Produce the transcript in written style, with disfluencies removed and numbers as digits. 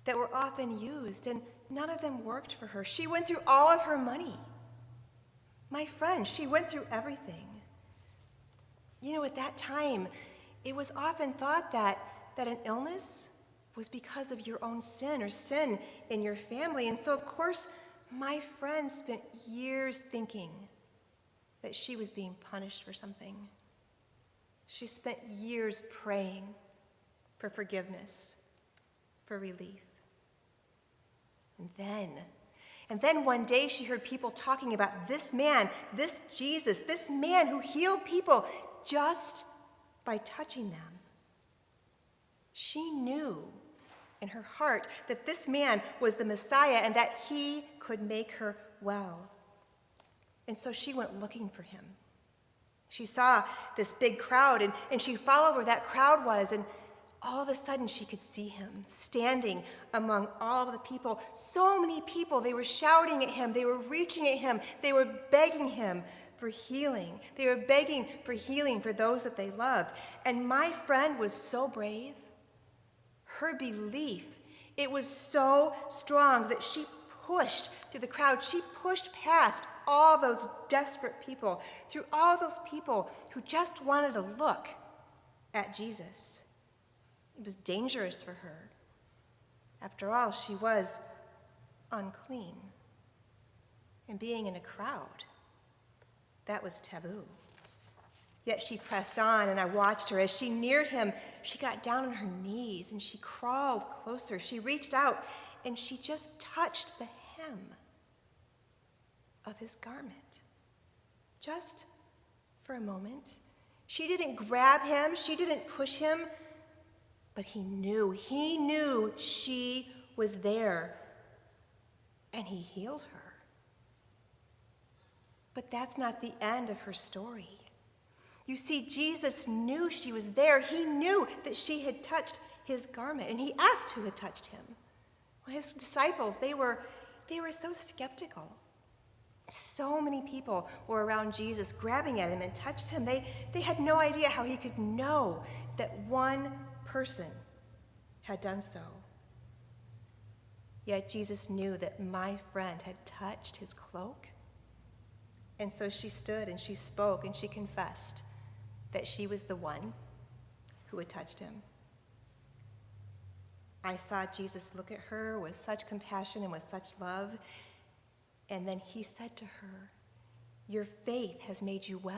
that were often used, and none of them worked for her. She went through all of her money. My friend, she went through everything. At that time, it was often thought that an illness was because of your own sin or sin in your family. And so, of course, my friend spent years thinking that she was being punished for something. She spent years praying for forgiveness, for relief. And then one day she heard people talking about this man, this Jesus, this man who healed people just by touching them. She knew in her heart that this man was the Messiah and that he could make her well. And so she went looking for him. She saw this big crowd, and she followed where that crowd was, and all of a sudden she could see him standing among all of the people. So many people, they were shouting at him, they were reaching at him, they were begging him for healing. They were begging for healing for those that they loved. And my friend was so brave. Her belief, it was so strong that she pushed through the crowd. She pushed past all those desperate people, through all those people who just wanted to look at Jesus. It was dangerous for her. After all, she was unclean. And being in a crowd, that was taboo. Yet she pressed on, and I watched her. As she neared him, she got down on her knees, and she crawled closer. She reached out, and she just touched the hem of his garment. Just for a moment. She didn't grab him. She didn't push him. But he knew she was there, and he healed her. But that's not the end of her story. You see, Jesus knew she was there. He knew that she had touched his garment, and he asked who had touched him. Well, his disciples, they were so skeptical. So many people were around Jesus, grabbing at him and touched him. They had no idea how he could know that one person had done so. Yet Jesus knew that my friend had touched his cloak. And so she stood and she spoke and she confessed that she was the one who had touched him. I saw Jesus look at her with such compassion and with such love. And then he said to her, "Your faith has made you well."